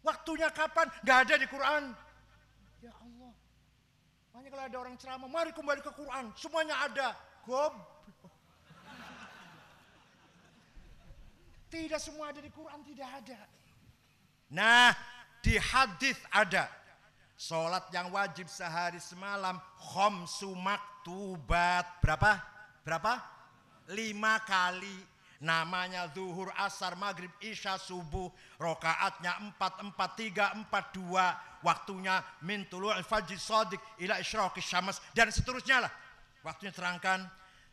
Waktunya kapan? Nggak ada di Quran. Ya Allah. Makanya kalau ada orang ceramah, mari kembali ke Quran. Semuanya ada. Tidak semua ada di Quran, tidak ada. Nah, di hadis ada. Sholat yang wajib sehari semalam, khamsu maktubat. Berapa? 5 kali. Namanya zuhur, asar, maghrib, isya, subuh. Rokaatnya 4, 4, 3, 4, 2. Waktunya min tulu'il fajr shadiq ila isyraqis syams. Dan seterusnya lah. Waktunya terangkan.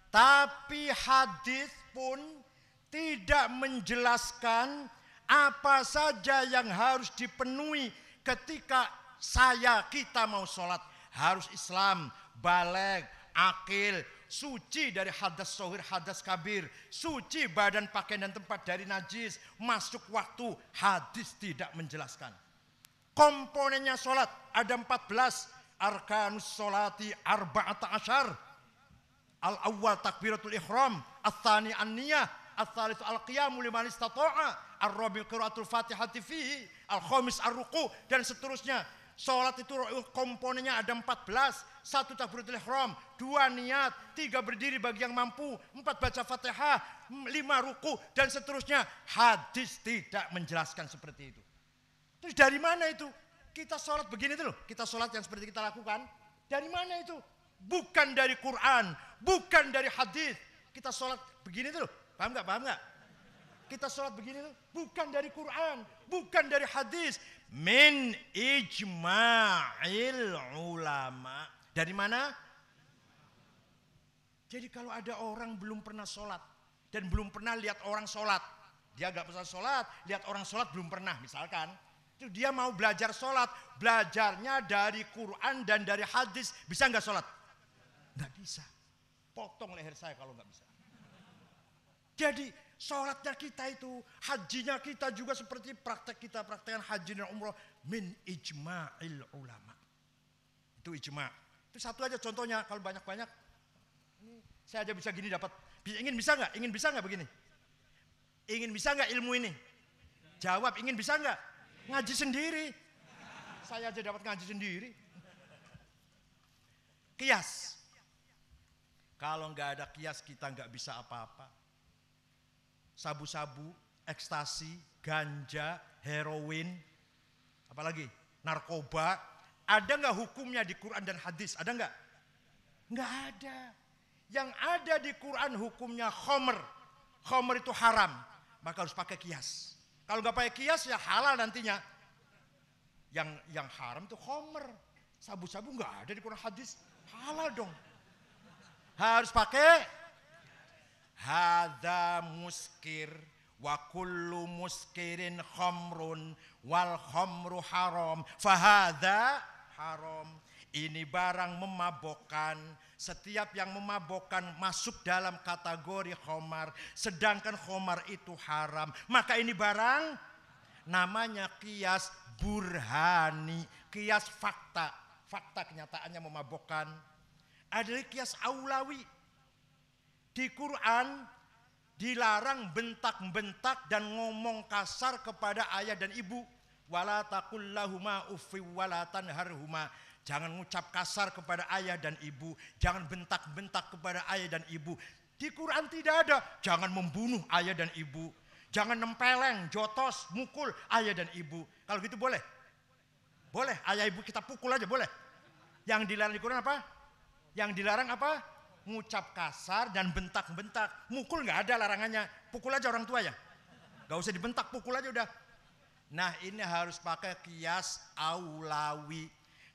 Tapi hadis pun tidak menjelaskan apa saja yang harus dipenuhi ketika kita mau sholat. Harus Islam, baligh, akil, suci dari hadas sohir, hadas kabir, suci badan, pakaian dan tempat dari najis, masuk waktu. Hadis tidak menjelaskan. Komponennya sholat ada 14. Arkanus sholati arba'ata asyar. Al-awwal takbiratul ihram, al-thani an-niyah, al-thalith al-qiyamu liman istata'a, ar-rabi' qiraatul fatihati fihi, al-khamis ar-ruku', dan seterusnya. Sholat itu komponennya ada 14. 1 takbiratul ihram, 2 niat, 3 berdiri bagi yang mampu, 4 baca fatihah, 5 ruku, dan seterusnya. Hadis tidak menjelaskan seperti itu. Terus dari mana itu? Kita sholat begini tuh loh. Kita sholat yang seperti kita lakukan. Dari mana itu? Bukan dari Quran, bukan dari hadis. Kita sholat begini tuh loh. Paham nggak? Kita sholat begini tuh bukan dari Quran, bukan dari hadis. Min ijma'il ulama. Dari mana? Jadi kalau ada orang belum pernah sholat dan belum pernah lihat orang sholat, dia gak pernah sholat, lihat orang sholat belum pernah misalkan, itu dia mau belajar sholat, belajarnya dari Quran dan dari hadis, bisa gak sholat? Gak bisa. Potong leher saya kalau gak bisa. Jadi sholatnya kita itu, hajinya kita juga seperti praktekan haji dan umroh min ijma'il ulama. Itu ijma'. Itu satu aja contohnya, kalau banyak-banyak ini saya aja bisa gini dapat. Ingin bisa nggak begini? Ingin bisa nggak ilmu ini? Jawab, ingin bisa nggak? Ngaji sendiri. Saya aja dapat ngaji sendiri. Kias. Kalau nggak ada kias kita nggak bisa apa-apa. Sabu-sabu, ekstasi, ganja, heroin, apalagi narkoba, ada nggak hukumnya di Quran dan hadis? Ada nggak? Nggak ada. Yang ada di Quran hukumnya khomer. Khomer itu haram, maka harus pakai kias. Kalau nggak pakai kias ya halal nantinya. Yang haram itu khomer. Sabu-sabu nggak ada di Quran hadis, halal dong. Harus pakai hadza muskir wa kullu muskirin khamrun wal khamru haram fahadza haram. Ini barang memabokkan, setiap yang memabokkan masuk dalam kategori khamar, sedangkan khamar itu haram. Maka ini barang namanya kias burhani, kias fakta. Fakta kenyataannya memabokkan. Ada kias aulawi. Di Quran dilarang bentak-bentak dan ngomong kasar kepada ayah dan ibu. Wala taqul lahuma uffi wala tanharhuma. Jangan ngucap kasar kepada ayah dan ibu. Jangan bentak-bentak kepada ayah dan ibu. Di Quran tidak ada. Jangan membunuh ayah dan ibu. Jangan nempeleng, jotos, mukul ayah dan ibu. Kalau gitu boleh? Boleh, ayah ibu kita pukul aja boleh. Yang dilarang di Quran apa? Yang dilarang apa? Ngucap kasar dan bentak-bentak. Mukul nggak ada larangannya. Pukul aja orang tua ya. Gak usah dibentak, pukul aja udah. Nah ini harus pakai kias aulawi.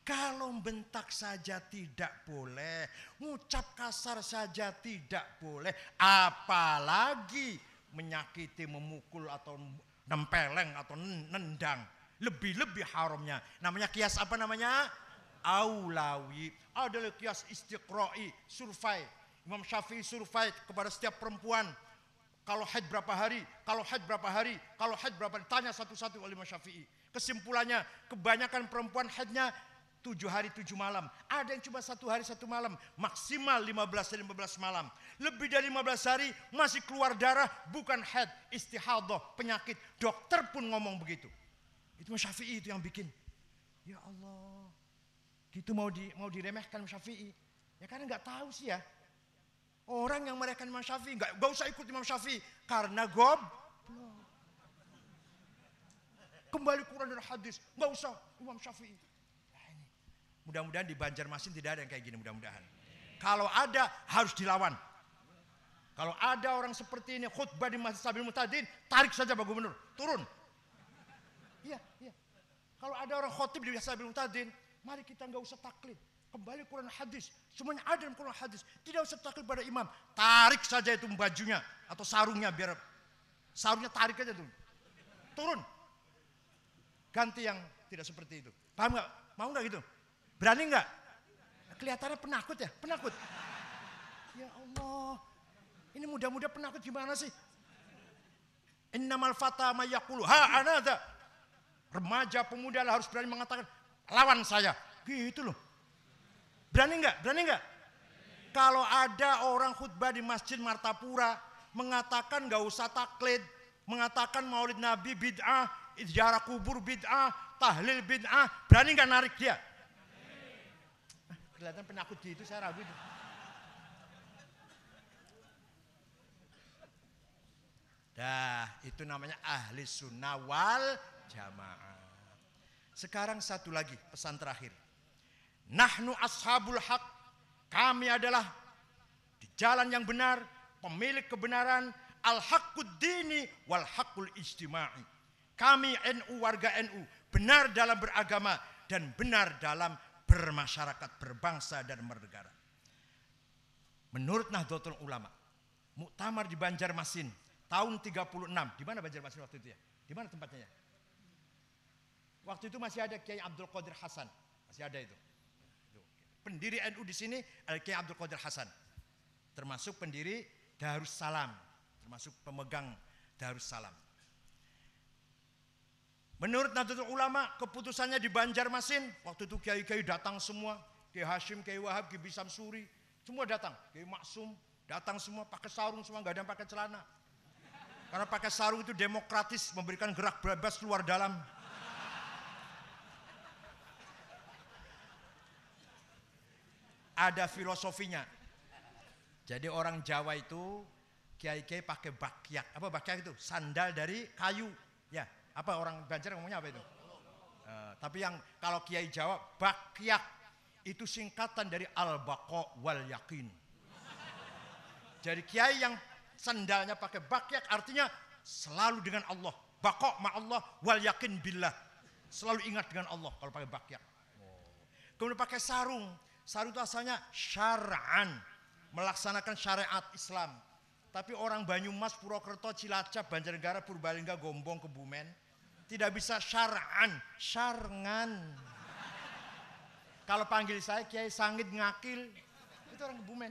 Kalau bentak saja tidak boleh, ngucap kasar saja tidak boleh, apalagi menyakiti, memukul atau nempeleng atau nendang. Lebih-lebih haramnya. Namanya kias apa namanya? Aulawi. Ada kias istiqra'i, survei. Imam Syafi'i survei kepada setiap perempuan. Kalau haid berapa hari? Kalau haid berapa hari? Kalau haid berapa hari? Tanya satu-satu oleh Imam Syafi'i. Kesimpulannya, kebanyakan perempuan haidnya 7 hari 7 malam. Ada yang cuma 1 hari 1 malam. Maksimal 15 malam. Lebih dari 15 hari masih keluar darah. Bukan haid, istihadah, penyakit. Dokter pun ngomong begitu. Itu Imam Syafi'i itu yang bikin. Ya Allah. Gitu mau diremehkan Imam Syafi'i. Ya karena nggak tahu sih ya. Orang yang meremehkan Imam Syafi'i nggak usah ikut Imam Syafi'i karena goblok. Kembali Quran dan hadis, nggak usah Imam Syafi'i. Nah, ini. Mudah-mudahan di Banjarmasin tidak ada yang kayak gini, mudah-mudahan. Kalau ada harus dilawan. Kalau ada orang seperti ini khutbah di Masjid Sabil Muhtadin, tarik saja Pak Gubernur, turun. Iya. Kalau ada orang khotib di Masjid Sabil Muhtadin, mari kita nggak usah taklid. Kembali Quran hadis, semuanya ada dalam Quran hadis. Tidak usah taklid pada imam, tarik saja itu bajunya atau sarungnya biar sarungnya tarik aja tuh. Turun. Ganti yang tidak seperti itu. Paham nggak? Mau nggak gitu? Berani nggak? Kelihatannya penakut ya, penakut. Ya Allah, ini muda-muda penakut gimana sih? Innamal fata mayaqulu ha anada. Remaja pemuda lah harus berani mengatakan lawan saya. Gitu loh. Berani nggak? Berani nggak? Kalau ada orang khutbah di Masjid Martapura mengatakan nggak usah taklid, mengatakan Maulid Nabi bid'ah, ziarah kubur bid'ah, tahlil bid'ah, berani nggak narik dia? Kelihatan penakut gitu, saya ragu itu. Dah, itu namanya ahli sunnah wal jamaah. Sekarang satu lagi, pesan terakhir. Nahnu ashabul haq, kami adalah di jalan yang benar, pemilik kebenaran, al-haqqud dini wal haqqul ijtima'i. Kami NU, warga NU, benar dalam beragama dan benar dalam bermasyarakat, berbangsa dan bernegara. Menurut Nahdlatul Ulama, muktamar di Banjarmasin tahun 36. Di mana Banjarmasin waktu itu ya? Di mana tempatnya ya? Waktu itu masih ada Kiai Abdul Qadir Hasan, masih ada itu. Pendiri NU di sini Kiai Abdul Qadir Hasan, termasuk pendiri Darussalam, termasuk pemegang Darussalam. Menurut Nahdlatul Ulama, keputusannya di Banjarmasin, waktu itu kiai-kiai datang semua, Kiai Hashim, Kiai Wahab, Kiai Samsuri, semua datang, Kiai Maksum, datang semua pakai sarung semua, nggak ada yang pakai celana. Karena pakai sarung itu demokratis, memberikan gerak bebas luar dalam. Ada filosofinya. Jadi orang Jawa itu kiai-kiai pakai bakyak. Apa bakyak itu? Sandal dari kayu. Ya, apa orang Banjar ngomongnya apa itu? Tapi yang kalau kiai Jawa bakyak itu singkatan dari al-baqa wal yakin. Jadi kiai yang sandalnya pakai bakyak artinya selalu dengan Allah. Baqa ma Allah wal yakin billah. Selalu ingat dengan Allah kalau pakai bakyak. Kemudian pakai sarung. Sarung itu asalnya syar'an, melaksanakan syariat Islam. Tapi orang Banyumas, Purwokerto, Cilacap, Banjarnegara, Purbalingga, Gombong, Kebumen tidak bisa syar'an, syarngan. Kalau panggil saya Kiai Sangit Ngakil, itu orang Kebumen.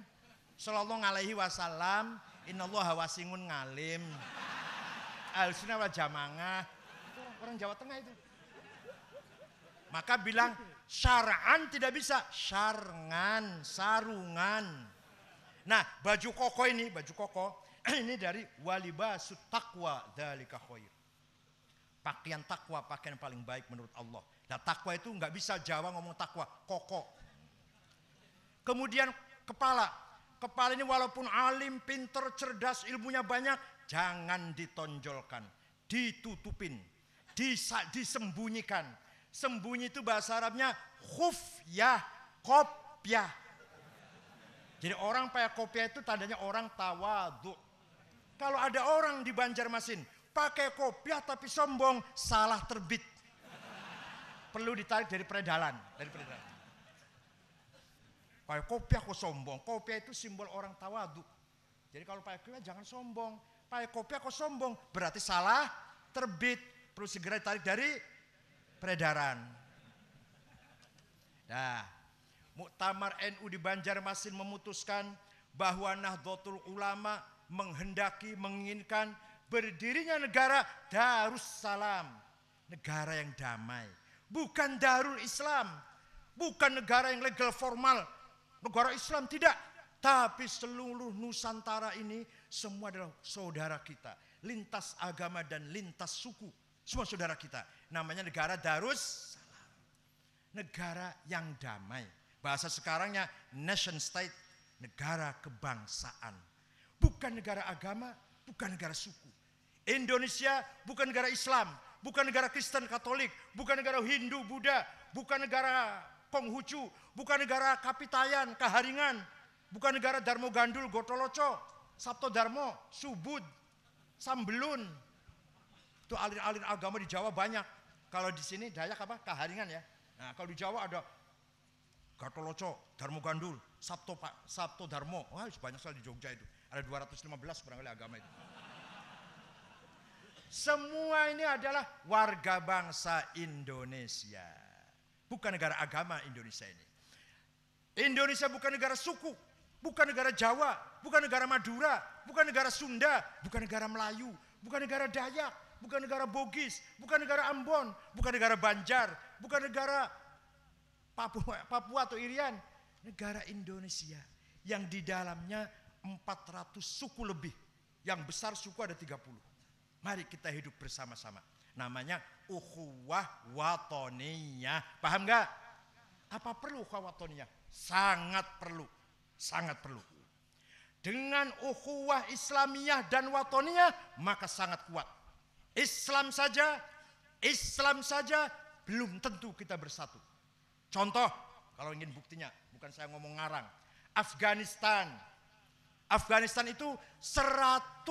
Sallallahu alaihi wasallam, innallaha wasingun ngalim. Al-sunnah wal jamaah. Itu orang Jawa Tengah itu. Maka bilang syar'an tidak bisa, syarngan, sarungan. Nah, baju koko ini, ini dari walibasut taqwa dzalika khair. Pakaian takwa, pakaian paling baik menurut Allah. Nah, takwa itu nggak bisa Jawa ngomong takwa, koko. Kemudian kepala ini walaupun alim, pinter, cerdas, ilmunya banyak, jangan ditonjolkan, ditutupin, disembunyikan. Sembunyi itu bahasa Arabnya khufyah, kopyah. Jadi orang pakai kopyah itu tandanya orang tawadhu. Kalau ada orang di Banjarmasin pakai kopyah tapi sombong, salah terbit. Perlu ditarik dari peredaran, Pakai kopyah kok sombong. Kopyah itu simbol orang tawadhu. Jadi kalau pakai kopyah jangan sombong. Pakai kopyah kok sombong, berarti salah terbit. Perlu segera ditarik dari peredaran. Nah, muktamar NU di Banjarmasin memutuskan bahwa Nahdlatul Ulama menginginkan berdirinya negara Darussalam, negara yang damai, bukan Darul Islam, bukan negara yang legal formal, negara Islam tidak, tapi seluruh Nusantara ini semua adalah saudara kita, lintas agama dan lintas suku, semua saudara kita. namanya negara Darussalam. Negara yang damai. Bahasa sekarangnya nation state, negara kebangsaan. Bukan negara agama, bukan negara suku. Indonesia bukan negara Islam, bukan negara Kristen Katolik, bukan negara Hindu Buddha, bukan negara Konghucu, bukan negara Kapitayan, Kaharingan, bukan negara Darmo Gandul, Gotoloco, Sabto Darmo, Subud, Sambelun. Itu alir-alir agama di Jawa banyak. Kalau di sini Dayak apa? Kaharingan ya. Nah, kalau di Jawa ada Gatoloco, Darmo Gandul, Sabto Darmo. Wah, banyak sekali di Jogja itu. Ada 215 barangkali agama itu. Semua ini adalah warga bangsa Indonesia. Bukan negara agama Indonesia ini. Indonesia bukan negara suku, bukan negara Jawa, bukan negara Madura, bukan negara Sunda, bukan negara Melayu, bukan negara Dayak, bukan negara Bugis, bukan negara Ambon, bukan negara Banjar, bukan negara Papua atau Irian. Negara Indonesia yang di dalamnya 400 suku lebih. Yang besar suku ada 30. Mari kita hidup bersama-sama. Namanya ukhuwah watoniyah. Paham gak? Apa perlu ukhuwah watoniyah? Sangat perlu. Sangat perlu. Dengan ukhuwah Islamiyah dan watoniyah maka sangat kuat. Islam saja belum tentu kita bersatu. Contoh, kalau ingin buktinya, bukan saya ngomong ngarang. Afghanistan itu 100%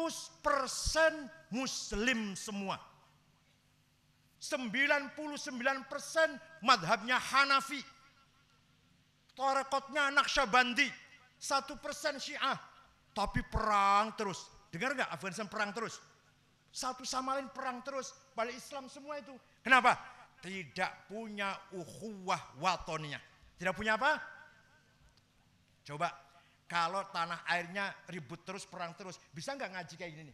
Muslim semua. 99% madhabnya Hanafi. Tarekatnya Naqsyabandi. 1% Syiah. Tapi perang terus. Dengar gak Afghanistan perang terus? Satu sama lain perang terus. Balik Islam semua itu. Kenapa? Tidak punya ukhuwah watoniyah. Tidak punya apa? Coba. Kalau tanah airnya ribut terus, perang terus. Bisa nggak ngaji kayak gini?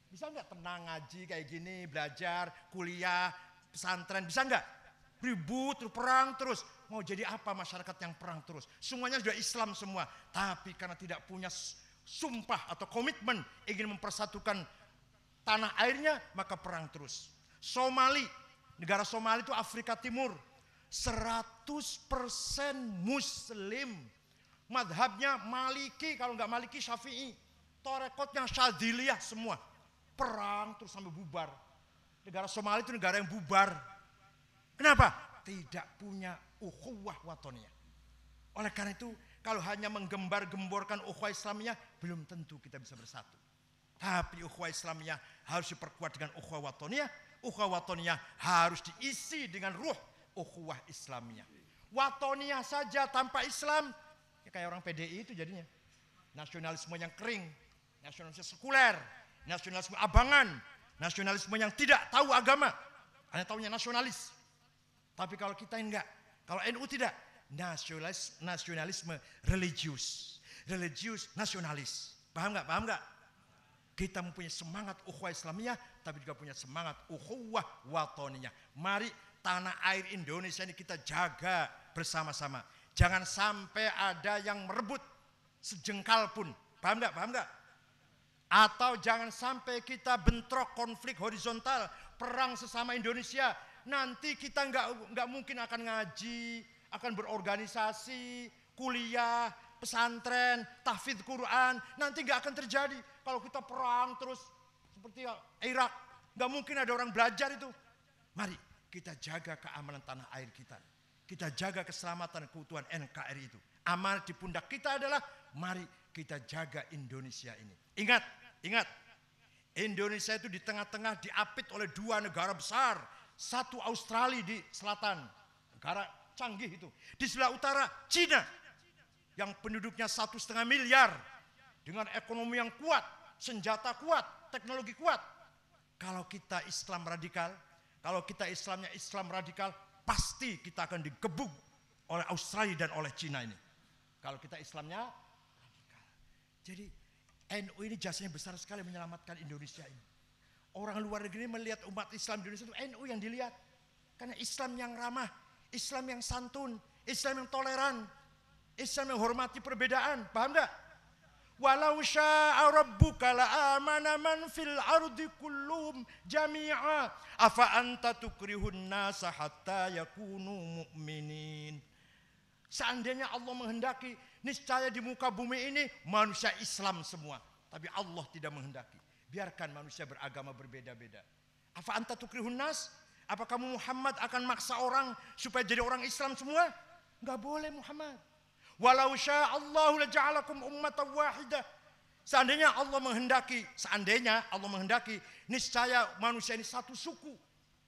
Bisa nggak tenang ngaji kayak gini, belajar, kuliah, pesantren? Bisa nggak? Ribut, perang terus. Mau jadi apa masyarakat yang perang terus? Semuanya sudah Islam semua. Tapi karena tidak punya sumpah atau komitmen ingin mempersatukan tanah airnya, maka perang terus. Somali, negara Somali itu Afrika Timur. 100% Muslim. Madhabnya Maliki, kalau nggak Maliki Syafi'i. Tarekatnya Syadziliyah semua. Perang terus sampai bubar. Negara Somali itu negara yang bubar. Kenapa? Tidak punya ukhuwah watoniyah. Oleh karena itu, kalau hanya menggembar-gemborkan ukhuwah Islamiyah, belum tentu kita bisa bersatu. Tapi ukhuwah Islamiyah harus diperkuat dengan ukhuwah watoniyah. Ukhuwah watoniyah harus diisi dengan ruh ukhuwah Islamiyah. Watoniyah saja tanpa Islam, ya kayak orang PDI itu jadinya. Nasionalisme yang kering, nasionalisme sekuler, nasionalisme abangan, nasionalisme yang tidak tahu agama, hanya tahunya nasionalis. Tapi kalau kita enggak, kalau NU tidak, nasionalisme religius nasionalis. Paham enggak? Paham enggak? Kita mempunyai semangat ukhuwah Islamiyah, tapi juga punya semangat ukhuwah watoniyah. Mari tanah air Indonesia ini kita jaga bersama-sama. Jangan sampai ada yang merebut sejengkal pun. Paham enggak? Paham enggak? Atau jangan sampai kita bentrok konflik horizontal, perang sesama Indonesia. Nanti kita enggak mungkin akan ngaji, akan berorganisasi, kuliah, pesantren, tahfidz Quran. Nanti enggak akan terjadi. Kalau kita perang terus seperti Irak, enggak mungkin ada orang belajar itu. Mari kita jaga keamanan tanah air kita. Kita jaga keselamatan keutuhan NKRI itu. Amanat di pundak kita adalah mari kita jaga Indonesia ini. Ingat. Indonesia itu di tengah-tengah diapit oleh dua negara besar. Satu Australia di selatan, negara canggih itu. Di sebelah utara Cina yang penduduknya 1,5 miliar dengan ekonomi yang kuat, senjata kuat, teknologi kuat. Kalau kita Islam radikal, kalau kita Islamnya Islam radikal, pasti kita akan digebuk oleh Australia dan oleh Cina ini. Kalau kita Islamnya radikal. Jadi NU ini jasanya besar sekali menyelamatkan Indonesia ini. Orang luar negeri melihat umat Islam di Indonesia itu NU yang dilihat. Karena Islam yang ramah, Islam yang santun, Islam yang toleran, Islam yang hormati perbedaan. Paham enggak? Walau syaa rabbuka la'amana man fil ardi kulluhum jami'a afa anta tukrihun nasa hatta yakunu mu'minin. Seandainya Allah menghendaki, niscaya di muka bumi ini manusia Islam semua. Tapi Allah tidak menghendaki. Biarkan manusia beragama berbeda-beda. Afa anta tukrihun nas? Apa kamu Muhammad akan maksa orang supaya jadi orang Islam semua? Enggak boleh Muhammad. Walau sya'allahu laja'alakum ummatan wahidah. Seandainya Allah menghendaki, niscaya manusia ini satu suku.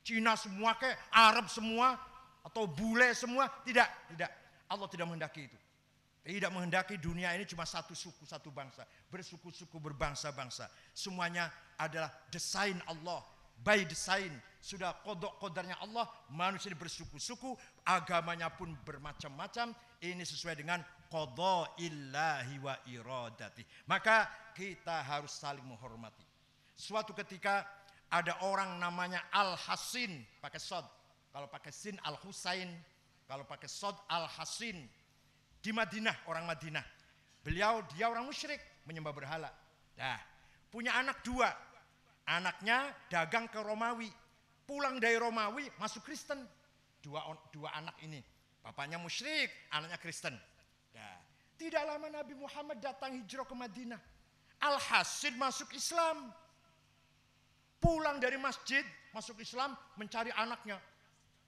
Cina semua ke, Arab semua, atau bule semua, tidak. Allah tidak menghendaki itu. Tidak menghendaki dunia ini cuma satu suku, satu bangsa. Bersuku-suku, berbangsa-bangsa. Semuanya adalah desain Allah. By design. Sudah kodok-kodarnya Allah, manusia ini bersuku-suku, agamanya pun bermacam-macam. Ini sesuai dengan qadha'illahi wa iradati. Maka kita harus saling menghormati. Suatu ketika ada orang namanya Al-Hasin, pakai sod. Kalau pakai sin Al-Husain, kalau pakai sod Al-Hasin. Di Madinah, orang Madinah. Dia orang musyrik, menyembah berhala. Nah, punya anak 2. Anaknya dagang ke Romawi. Pulang dari Romawi masuk Kristen. Dua anak ini. Bapaknya musyrik, anaknya Kristen. Nah, tidak lama Nabi Muhammad datang hijrah ke Madinah. Al-Hasin masuk Islam. Pulang dari masjid, masuk Islam, mencari anaknya.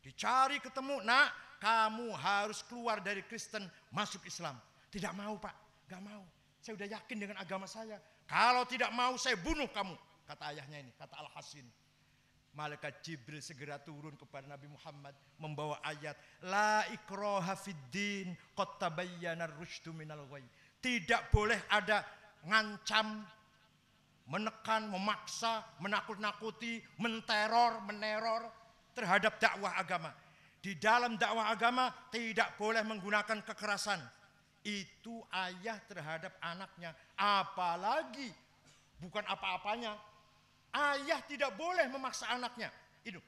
Dicari ketemu, nak, kamu harus keluar dari Kristen, masuk Islam. Tidak mau Pak, gak mau. Saya udah yakin dengan agama saya. Kalau tidak mau saya bunuh kamu. Kata ayahnya ini, kata Al-Hasin. Malaikat Jibril segera turun kepada Nabi Muhammad membawa ayat la ikraha fiddin qad tabayyana ar-rusydu minal ghayy. Tidak boleh ada ngancam, menekan, memaksa, menakut-nakuti, meneror terhadap dakwah agama. Di dalam dakwah agama tidak boleh menggunakan kekerasan. Itu ayah terhadap anaknya, apalagi bukan apa-apanya. Ayah tidak boleh memaksa anaknya. Itu